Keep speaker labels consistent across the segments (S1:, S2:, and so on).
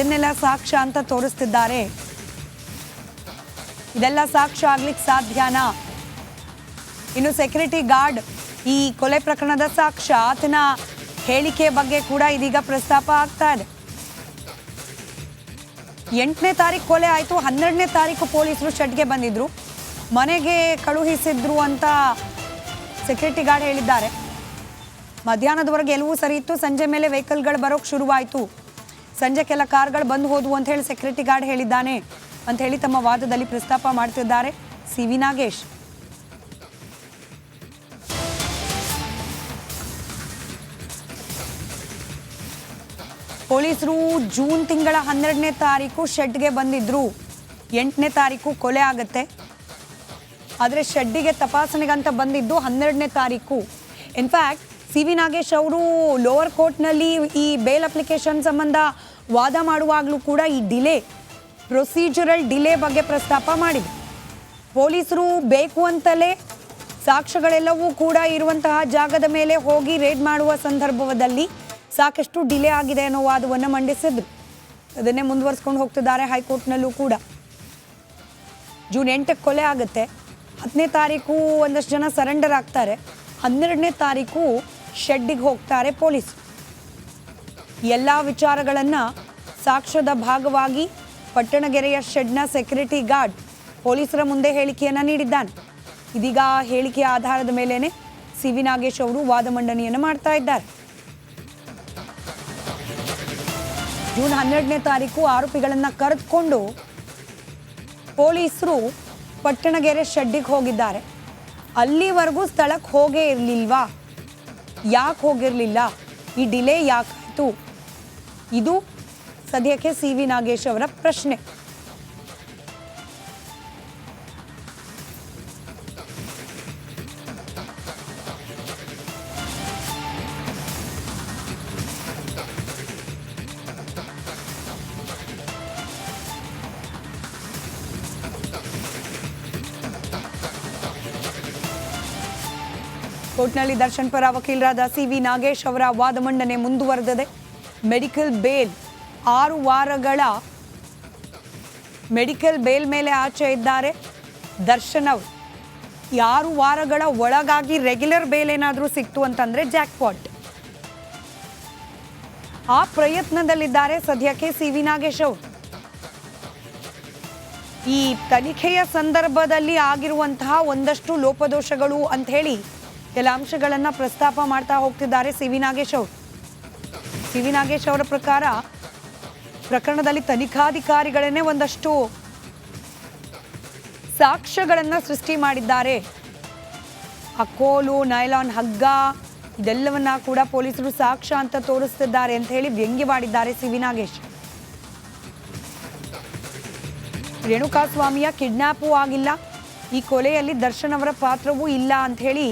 S1: ಇದನ್ನೆಲ್ಲ ಸಾಕ್ಷ್ಯ ಅಂತ ತೋರಿಸ್ತಿದ್ದಾರೆ. ಇದೆಲ್ಲ ಸಾಕ್ಷ್ಯ ಆಗ್ಲಿಕ್ಕೆ ಸಾಧ್ಯನಾ? ಇನ್ನು ಸೆಕ್ಯೂರಿಟಿ ಗಾರ್ಡ್ ಈ ಕೊಲೆ ಪ್ರಕರಣದ ಸಾಕ್ಷ್ಯ, ಆತನ ಹೇಳಿಕೆ ಬಗ್ಗೆ ಕೂಡ ಇದೀಗ ಪ್ರಸ್ತಾಪ ಆಗ್ತಾ ಇದೆ. 8ನೇ ತಾರೀಕು ಕೊಲೆ ಆಯಿತು, 12ನೇ ತಾರೀಕು ಪೊಲೀಸರು ಶೆಡ್ಗೆ ಬಂದಿದ್ರು, ಮನೆಗೆ ಕಳುಹಿಸಿದ್ರು ಅಂತ ಸೆಕ್ಯೂರಿಟಿ ಗಾರ್ಡ್ ಹೇಳಿದ್ದಾರೆ. ಮಧ್ಯಾಹ್ನದವರೆಗೆ ಎಲ್ಲವೂ ಸರಿ ಇತ್ತು, ಸಂಜೆ ಮೇಲೆ ವೆಹಿಕಲ್ಗಳು ಬರೋಕ್ಕೆ ಶುರುವಾಯಿತು, ಸಂಜೆ ಕೆಲ ಕಾರ್ಗಳು ಬಂದು ಹೋದವು ಅಂತ ಹೇಳಿ ಸೆಕ್ಯೂರಿಟಿ ಗಾರ್ಡ್ ಹೇಳಿದ್ದಾನೆ ಅಂತ ಹೇಳಿ ತಮ್ಮ ವಾದದಲ್ಲಿ ಪ್ರಸ್ತಾಪ ಮಾಡ್ತಿದ್ದಾರೆ ಸಿ.ವಿ. ನಾಗೇಶ್. ಪೊಲೀಸರು ಜೂನ್ ತಿಂಗಳ 12ನೇ ತಾರೀಕು ಶೆಡ್ಗೆ ಬಂದಿದ್ರು, 8ನೇ ತಾರೀಕು ಕೊಲೆ ಆಗುತ್ತೆ. ಆದರೆ ಶೆಡ್ಡಿಗೆ ತಪಾಸಣೆಗಂತ ಬಂದಿದ್ದು 12ನೇ ತಾರೀಕು. In fact CV. ನಾಗೇಶ್ ಅವರು ಲೋವರ್ ಕೋರ್ಟ್ನಲ್ಲಿ ಈ ಬೇಲ್ ಅಪ್ಲಿಕೇಶನ್ ಸಂಬಂಧ ವಾದ ಮಾಡುವಾಗಲೂ ಕೂಡ ಈ ಡಿಲೇ, ಪ್ರೊಸೀಜರಲ್ ಡಿಲೇ ಬಗ್ಗೆ ಪ್ರಸ್ತಾಪ ಮಾಡಿದ್ರು. ಪೊಲೀಸರು ಬೇಕು ಅಂತಲೇ ಸಾಕ್ಷ್ಯಗಳೆಲ್ಲವೂ ಕೂಡ ಇರುವಂತಹ ಜಾಗದ ಮೇಲೆ ಹೋಗಿ ರೇಡ್ ಮಾಡುವ ಸಂದರ್ಭದಲ್ಲಿ ಸಾಕಷ್ಟು ಡಿಲೇ ಆಗಿದೆ ಅನ್ನೋ ವಾದವನ್ನು ಮಂಡಿಸಿದ್ರು. ಅದನ್ನೇ ಮುಂದುವರಿಸ್ಕೊಂಡು ಹೋಗ್ತಿದ್ದಾರೆ ಹೈಕೋರ್ಟ್ನಲ್ಲೂ ಕೂಡ. ಜೂನ್ 8ಕ್ಕೆ ಕೊಲೆ ಆಗುತ್ತೆ, 10ನೇ ತಾರೀಕು ಒಂದಷ್ಟು ಜನ ಸರೆಂಡರ್ ಆಗ್ತಾರೆ, 12ನೇ ತಾರೀಕು ಶೆಡ್ಡಿಗೆ ಹೋಗ್ತಾರೆ ಪೊಲೀಸರು. ಎಲ್ಲ ವಿಚಾರಗಳನ್ನು ಸಾಕ್ಷ್ಯದ ಭಾಗವಾಗಿ ಪಟ್ಟಣಗೆರೆಯ ಶೆಡ್ನ ಸೆಕ್ಯೂರಿಟಿ ಗಾರ್ಡ್ ಪೊಲೀಸರ ಮುಂದೆ ಹೇಳಿಕೆಯನ್ನು ನೀಡಿದ್ದಾನೆ. ಇದೀಗ ಹೇಳಿಕೆಯ ಆಧಾರದ ಮೇಲೇನೆ ಸಿ.ವಿ. ನಾಗೇಶ್ ಅವರು ವಾದ ಮಂಡನೆಯನ್ನು ಮಾಡ್ತಾ ಇದ್ದಾರೆ. ಜೂನ್ 12ನೇ ತಾರೀಕು ಆರೋಪಿಗಳನ್ನು ಕರೆದುಕೊಂಡು ಪೊಲೀಸರು ಪಟ್ಟಣಗೆರೆ ಶೆಡ್ಡಿಗೆ ಹೋಗಿದ್ದಾರೆ. ಅಲ್ಲಿವರೆಗೂ ಸ್ಥಳಕ್ಕೆ ಹೋಗೇ ಇರಲಿಲ್ವಾ? ಯಾಕೆ ಹೋಗಿರಲಿಲ್ಲ? ಈ ಡಿಲೇ ಯಾಕಾಯಿತು? ಇದು ಸದ್ಯಕ್ಕೆ ಸಿ.ವಿ. ನಾಗೇಶ್ ಅವರ ಪ್ರಶ್ನೆ. ಕೋರ್ಟ್ನಲ್ಲಿ ದರ್ಶನ್ ಪರ ವಕೀಲರಾದ ಸಿ.ವಿ. ನಾಗೇಶ್ ಅವರ ವಾದ ಮಂಡನೆ ಮುಂದುವರೆದಿದೆ. ಮೆಡಿಕಲ್ ಬೇಲ್ 6 ವಾರಗಳ ಮೆಡಿಕಲ್ ಬೇಲ್ ಮೇಲೆ ಆಚೆ ಇದ್ದಾರೆ ದರ್ಶನ್ ಅವರು. ಈ 6 ವಾರಗಳ ಒಳಗಾಗಿ ರೆಗ್ಯುಲರ್ ಬೇಲ್ ಏನಾದರೂ ಸಿಕ್ತು ಅಂತಂದರೆ ಜಾಕ್ಪಾಟ್. ಆ ಪ್ರಯತ್ನದಲ್ಲಿದ್ದಾರೆ ಸದ್ಯಕ್ಕೆ ಸಿ.ವಿ. ನಾಗೇಶ್ ಅವರು. ಈ ತನಿಖೆಯ ಸಂದರ್ಭದಲ್ಲಿ ಆಗಿರುವಂತಹ ಒಂದಷ್ಟು ಲೋಪದೋಷಗಳು ಅಂತ ಹೇಳಿ ಕೆಲ ಅಂಶಗಳನ್ನು ಪ್ರಸ್ತಾಪ ಮಾಡ್ತಾ ಹೋಗ್ತಿದ್ದಾರೆ ಸಿ.ವಿ. ನಾಗೇಶ್ ಅವರು. ಸಿ.ವಿ. ನಾಗೇಶ್ ಅವರ ಪ್ರಕಾರ ಪ್ರಕರಣದಲ್ಲಿ ತನಿಖಾಧಿಕಾರಿಗಳನ್ನೇ ಒಂದಷ್ಟು ಸಾಕ್ಷ್ಯಗಳನ್ನು ಸೃಷ್ಟಿ ಮಾಡಿದ್ದಾರೆ. ಅಕೋಲು, ನೈಲಾನ್ ಹಗ್ಗ ಇದೆಲ್ಲವನ್ನ ಕೂಡ ಪೊಲೀಸರು ಸಾಕ್ಷ್ಯ ಅಂತ ತೋರಿಸ್ತಿದ್ದಾರೆ ಅಂತ ಹೇಳಿ ವ್ಯಂಗ್ಯವಾಡಿದ್ದಾರೆ ಸಿ.ವಿ. ನಾಗೇಶ್. ರೇಣುಕಾಸ್ವಾಮಿಯ ಕಿಡ್ನಾಪೂ ಆಗಿಲ್ಲ, ಈ ಕೊಲೆಯಲ್ಲಿ ದರ್ಶನ್ ಅವರ ಪಾತ್ರವೂ ಇಲ್ಲ ಅಂತ ಹೇಳಿ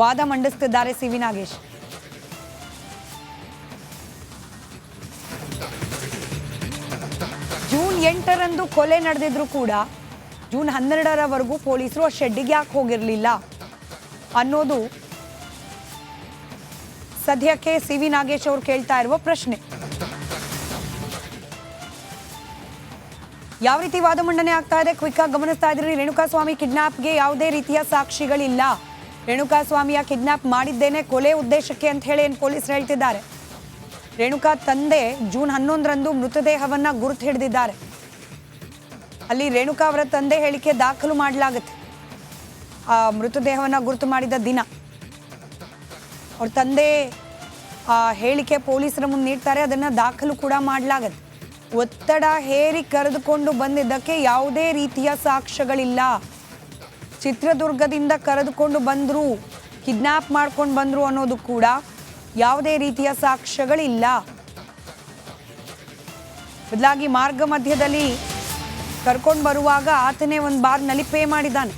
S1: ವಾದ ಮಂಡಿಸ್ತಿದ್ದಾರೆ ಸಿ.ವಿ. ನಾಗೇಶ್. ಜೂನ್ 8ರಂದು ಕೊಲೆ ನಡೆದಿದ್ರು ಕೂಡ ಜೂನ್ 12ರವರೆಗೂ ಪೊಲೀಸರು ಆ ಶೆಡ್ಡಿಗೆ ಯಾಕೆ ಹೋಗಿರಲಿಲ್ಲ ಅನ್ನೋದು ಸದ್ಯಕ್ಕೆ ಸಿ.ವಿ. ನಾಗೇಶ್ ಅವರು ಕೇಳ್ತಾ ಇರುವ ಪ್ರಶ್ನೆ. ಯಾವ ರೀತಿ ವಾದ ಮಂಡನೆ ಆಗ್ತಾ ಇದೆ ಕ್ವಿಕ್ ಆಗಿ ಗಮನಿಸ್ತಾ ಇದ್ರಿ. ರೇಣುಕಾಸ್ವಾಮಿ ಕಿಡ್ನಾಪ್ಗೆ ಯಾವುದೇ ರೀತಿಯ ಸಾಕ್ಷಿಗಳಿಲ್ಲ, ರೇಣುಕಾಸ್ವಾಮಿಯ ಕಿಡ್ನಾಪ್ ಮಾಡಿದ್ದೇನೆ ಕೊಲೆ ಉದ್ದೇಶಕ್ಕೆ ಅಂತ ಹೇಳಿ ಏನು ಪೊಲೀಸರು ಹೇಳ್ತಿದ್ದಾರೆ. ರೇಣುಕಾ ತಂದೆ ಜೂನ್ 11ರಂದು ಮೃತದೇಹವನ್ನು ಗುರುತು ಹಿಡಿದಿದ್ದಾರೆ. ಅಲ್ಲಿ ರೇಣುಕಾ ಅವರ ತಂದೆ ಹೇಳಿಕೆ ದಾಖಲು ಮಾಡಲಾಗುತ್ತೆ. ಆ ಮೃತದೇಹವನ್ನು ಗುರುತು ಮಾಡಿದ ದಿನ ಅವ್ರ ತಂದೆ ಆ ಹೇಳಿಕೆ ಪೊಲೀಸರ ಮುಂದೆ ನೀಡ್ತಾರೆ, ಅದನ್ನು ದಾಖಲು ಕೂಡ ಮಾಡಲಾಗುತ್ತೆ. ಒತ್ತಡ ಹೇರಿ ಕರೆದುಕೊಂಡು ಬಂದಿದ್ದಕ್ಕೆ ಯಾವುದೇ ರೀತಿಯ ಸಾಕ್ಷ್ಯಗಳಿಲ್ಲ. ಚಿತ್ರದುರ್ಗದಿಂದ ಕರೆದುಕೊಂಡು ಬಂದರು, ಕಿಡ್ನಾಪ್ ಮಾಡ್ಕೊಂಡು ಬಂದರು ಅನ್ನೋದು ಕೂಡ ಯಾವುದೇ ರೀತಿಯ ಸಾಕ್ಷ್ಯಗಳಿಲ್ಲ. ಬದಲಾಗಿ ಮಾರ್ಗ ಮಧ್ಯದಲ್ಲಿ ಕರ್ಕೊಂಡು ಬರುವಾಗ ಆತನೇ ಒಂದು ಬಾರ್ನಲ್ಲಿ ಪೇ ಮಾಡಿದ್ದಾನೆ.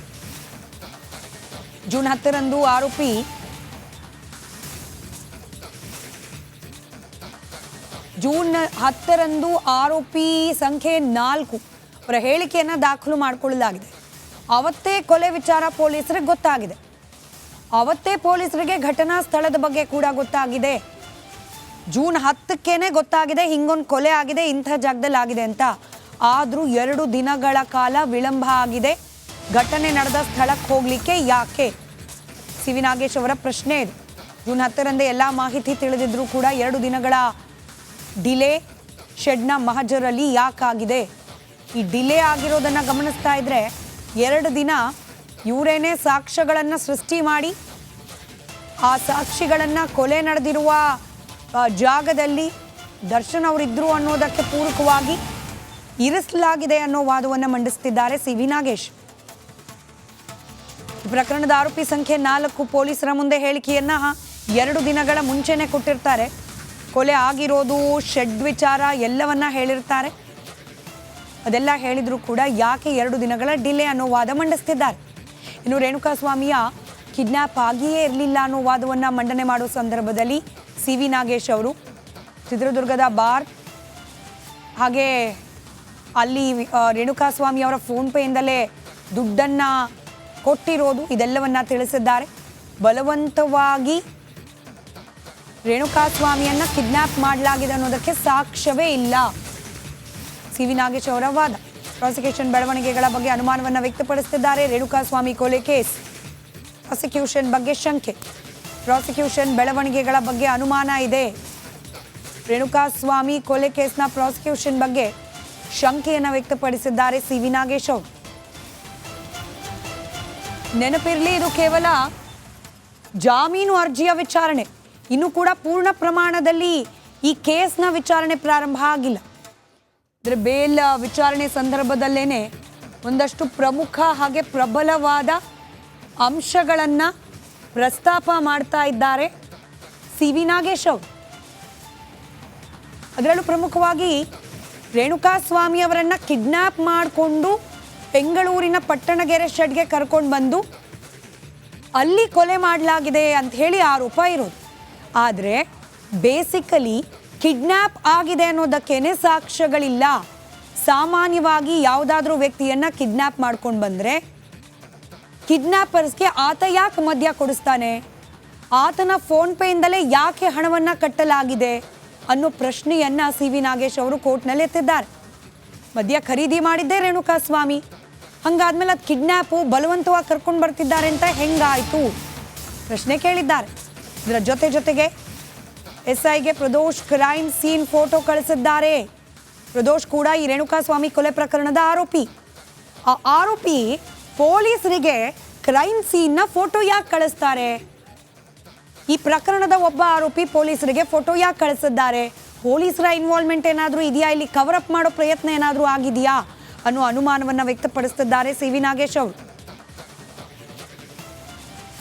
S1: ಜೂನ್ 10ರಂದು ಆರೋಪಿ ಜೂನ್ 10ರಂದು ಆರೋಪಿ ಸಂಖ್ಯೆ 4 ಅವರ ಹೇಳಿಕೆಯನ್ನು ದಾಖಲು ಮಾಡಿಕೊಳ್ಳಲಾಗಿದೆ. ಅವತ್ತೇ ಕೊಲೆ ವಿಚಾರ ಪೊಲೀಸರಿಗೆ ಗೊತ್ತಾಗಿದೆ. ಅವತ್ತೇ ಪೊಲೀಸರಿಗೆ ಘಟನಾ ಸ್ಥಳದ ಬಗ್ಗೆ ಕೂಡ ಗೊತ್ತಾಗಿದೆ. ಜೂನ್ 10ಕ್ಕೇನೆ ಗೊತ್ತಾಗಿದೆ ಹಿಂಗೊಂದು ಕೊಲೆ ಆಗಿದೆ, ಇಂಥ ಜಾಗದಲ್ಲಿ ಆಗಿದೆ ಅಂತ. ಆದರೂ 2 ದಿನಗಳ ಕಾಲ ವಿಳಂಬ ಆಗಿದೆ ಘಟನೆ ನಡೆದ ಸ್ಥಳಕ್ಕೆ ಹೋಗಲಿಕ್ಕೆ. ಯಾಕೆ? ಸಿ ವಿ ನಾಗೇಶ್ ಅವರ ಪ್ರಶ್ನೆ ಇದೆ. ಜೂನ್ 10ರಂದೇ ಎಲ್ಲ ಮಾಹಿತಿ ತಿಳಿದಿದ್ರೂ ಕೂಡ 2 ದಿನಗಳ ಡಿಲೇ ಶೆಡ್ನ ಮಹಜರಲ್ಲಿ ಯಾಕಾಗಿದೆ? ಈ ಡಿಲೇ ಆಗಿರೋದನ್ನು ಗಮನಿಸ್ತಾ ಇದ್ರೆ 2 ದಿನ ಇವರೇನೇ ಸಾಕ್ಷ್ಯಗಳನ್ನು ಸೃಷ್ಟಿ ಮಾಡಿ ಆ ಸಾಕ್ಷಿಗಳನ್ನು ಕೊಲೆ ನಡೆದಿರುವ ಜಾಗದಲ್ಲಿ ದರ್ಶನ್ ಅವರಿದ್ದರು ಅನ್ನೋದಕ್ಕೆ ಪೂರಕವಾಗಿ ಇರಿಸಲಾಗಿದೆ ಅನ್ನೋ ವಾದವನ್ನು ಮಂಡಿಸ್ತಿದ್ದಾರೆ ಸಿ ವಿ ನಾಗೇಶ್. ಈ ಪ್ರಕರಣದ ಆರೋಪಿ ಸಂಖ್ಯೆ 4 ಪೊಲೀಸರ ಮುಂದೆ ಹೇಳಿಕೆಯನ್ನು 2 ದಿನಗಳ ಮುಂಚೆನೇ ಕೊಟ್ಟಿರ್ತಾರೆ. ಕೊಲೆ ಆಗಿರೋದು, ಶೆಡ್ ವಿಚಾರ ಎಲ್ಲವನ್ನ ಹೇಳಿರ್ತಾರೆ. ಅದೆಲ್ಲ ಹೇಳಿದ್ರು ಕೂಡ ಯಾಕೆ 2 ದಿನಗಳ ಡಿಲೇ ಅನ್ನೋ ವಾದ ಮಂಡಿಸ್ತಿದ್ದಾರೆ. ಇನ್ನು ರೇಣುಕಾಸ್ವಾಮಿಯ ಕಿಡ್ನ್ಯಾಪ್ ಆಗಿಯೇ ಇರಲಿಲ್ಲ ಅನ್ನೋ ವಾದವನ್ನು ಮಂಡನೆ ಮಾಡೋ ಸಂದರ್ಭದಲ್ಲಿ ಸಿ ವಿ ನಾಗೇಶ್ ಅವರು ಚಿತ್ರದುರ್ಗದ ಬಾರ್ ಹಾಗೆ ಅಲ್ಲಿ ರೇಣುಕಾಸ್ವಾಮಿ ಅವರ ಫೋನ್ಪೇಯಿಂದಲೇ ದುಡ್ಡನ್ನು ಕೊಟ್ಟಿರೋದು ಇದೆಲ್ಲವನ್ನ ತಿಳಿಸಿದ್ದಾರೆ. ಬಲವಂತವಾಗಿ ರೇಣುಕಾಸ್ವಾಮಿಯನ್ನು ಕಿಡ್ನ್ಯಾಪ್ ಮಾಡಲಾಗಿದೆ ಅನ್ನೋದಕ್ಕೆ ಸಾಕ್ಷ್ಯವೇ ಇಲ್ಲ. ಸಿ ವಿ ನಾಗೇಶ್ ಅವರ ವಾದ. ಪ್ರಾಸಿಕ್ಯೂಷನ್ ಬೆಳವಣಿಗೆಗಳ ಬಗ್ಗೆ ಅನುಮಾನವನ್ನು ವ್ಯಕ್ತಪಡಿಸುತ್ತಿದ್ದಾರೆ. ರೇಣುಕಾಸ್ವಾಮಿ ಕೊಲೆ ಕೇಸ್ ಪ್ರಾಸಿಕ್ಯೂಷನ್ ಬಗ್ಗೆ ಶಂಕೆ. ಪ್ರಾಸಿಕ್ಯೂಷನ್ ಬೆಳವಣಿಗೆಗಳ ಬಗ್ಗೆ ಅನುಮಾನ ಇದೆ. ರೇಣುಕಾಸ್ವಾಮಿ ಕೊಲೆ ಕೇಸ್ನ ಪ್ರಾಸಿಕ್ಯೂಷನ್ ಬಗ್ಗೆ ಶಂಕೆಯನ್ನು ವ್ಯಕ್ತಪಡಿಸಿದ್ದಾರೆ ಸಿ ವಿ ನಾಗೇಶ್ ಅವರು. ನೆನಪಿರಲಿ, ಇದು ಕೇವಲ ಜಾಮೀನು ಅರ್ಜಿಯ ವಿಚಾರಣೆ. ಇನ್ನೂ ಕೂಡ ಪೂರ್ಣ ಪ್ರಮಾಣದಲ್ಲಿ ಈ ಕೇಸ್ನ ವಿಚಾರಣೆ ಪ್ರಾರಂಭ ಆಗಿಲ್ಲ. ಅಂದರೆ ಬೇಲ್ ವಿಚಾರಣೆ ಸಂದರ್ಭದಲ್ಲೇನೆ ಒಂದಷ್ಟು ಪ್ರಮುಖ ಹಾಗೆ ಪ್ರಬಲವಾದ ಅಂಶಗಳನ್ನು ಪ್ರಸ್ತಾಪ ಮಾಡ್ತಾ ಇದ್ದಾರೆ ಸಿ ವಿ ನಾಗೇಶ್ ಅವರು. ಅದರಲ್ಲೂ ಪ್ರಮುಖವಾಗಿ ರೇಣುಕಾಸ್ವಾಮಿ ಅವರನ್ನು ಕಿಡ್ನ್ಯಾಪ್ ಮಾಡಿಕೊಂಡು ಬೆಂಗಳೂರಿನ ಪಟ್ಟಣಗೆರೆ ಶೆಡ್ಗೆ ಕರ್ಕೊಂಡು ಬಂದು ಅಲ್ಲಿ ಕೊಲೆ ಮಾಡಲಾಗಿದೆ ಅಂತ ಹೇಳಿ ಆರೋಪ ಇರೋದು. ಆದರೆ ಬೇಸಿಕಲಿ ಕಿಡ್ನ್ಯಾಪ್ ಆಗಿದೆ ಅನ್ನೋದಕ್ಕೇನೆ ಸಾಕ್ಷ್ಯಗಳಿಲ್ಲ. ಸಾಮಾನ್ಯವಾಗಿ ಯಾವುದಾದ್ರೂ ವ್ಯಕ್ತಿಯನ್ನು ಕಿಡ್ನ್ಯಾಪ್ ಮಾಡ್ಕೊಂಡು ಬಂದರೆ ಕಿಡ್ನ್ಯಾಪರ್ಸ್ಗೆ ಆತ ಯಾಕೆ ಮದ್ಯ ಕೊಡಿಸ್ತಾನೆ, ಆತನ ಫೋನ್ಪೇಯಿಂದಲೇ ಯಾಕೆ ಹಣವನ್ನು ಕಟ್ಟಲಾಗಿದೆ ಅನ್ನೋ ಪ್ರಶ್ನೆಯನ್ನು ಸಿ ವಿ ನಾಗೇಶ್ ಅವರು ಕೋರ್ಟ್ನಲ್ಲಿ ಎತ್ತಿದ್ದಾರೆ. ಮದ್ಯ ಖರೀದಿ ಮಾಡಿದ್ದೇ ರೇಣುಕಾಸ್ವಾಮಿ, ಹಂಗಾದ್ಮೇಲೆ ಅದು ಕಿಡ್ನ್ಯಾಪು, ಬಲವಂತವಾಗಿ ಕರ್ಕೊಂಡು ಬರ್ತಿದ್ದಾರೆ ಅಂತ ಹೆಂಗಾಯಿತು ಪ್ರಶ್ನೆ ಕೇಳಿದ್ದಾರೆ. ಇದರ ಜೊತೆಗೆ SIಗೆ ಪ್ರದೋಷ್ ಕ್ರೈಮ್ ಸೀನ್ ಫೋಟೋ ಕಳಿಸಿದ್ದಾರೆ. ಪ್ರದೋಷ್ ಕೂಡ ಈ ರೇಣುಕಾಸ್ವಾಮಿ ಕೊಲೆ ಪ್ರಕರಣದ ಆರೋಪಿ. ಆ ಆರೋಪಿ ಪೊಲೀಸರಿಗೆ ಕ್ರೈಮ್ ಸೀನ್ನ ಫೋಟೋ ಯಾಕೆ ಕಳಿಸ್ತಾರೆ? ಈ ಪ್ರಕರಣದ ಒಬ್ಬ ಆರೋಪಿ ಪೊಲೀಸರಿಗೆ ಫೋಟೋ ಯಾಕೆ ಕಳಿಸಿದ್ದಾರೆ? ಪೊಲೀಸರ ಇನ್ವಾಲ್ವ್ಮೆಂಟ್ ಏನಾದರೂ ಇದೆಯಾ? ಇಲ್ಲಿ ಕವರ್ ಅಪ್ ಮಾಡೋ ಪ್ರಯತ್ನ ಏನಾದರೂ ಆಗಿದೆಯಾ ಅನ್ನೋ ಅನುಮಾನವನ್ನು ವ್ಯಕ್ತಪಡಿಸುತ್ತಿದ್ದಾರೆ ಸಿ ವಿ ನಾಗೇಶ್ ಅವರು.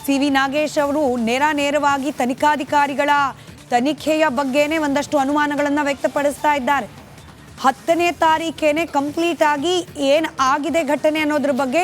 S1: ಸಿ ವಿ ನಾಗೇಶ್ ಅವರು ನೇರವಾಗಿ ತನಿಖಾಧಿಕಾರಿಗಳ ತನಿಖೆಯ ಬಗ್ಗೆನೇ ಒಂದಷ್ಟು ಅನುಮಾನಗಳನ್ನು ವ್ಯಕ್ತಪಡಿಸ್ತಾ ಇದ್ದಾರೆ. 10ನೇ ತಾರೀಕೇನೆ ಕಂಪ್ಲೀಟ್ ಆಗಿ ಏನು ಆಗಿದೆ ಘಟನೆ ಅನ್ನೋದ್ರ ಬಗ್ಗೆ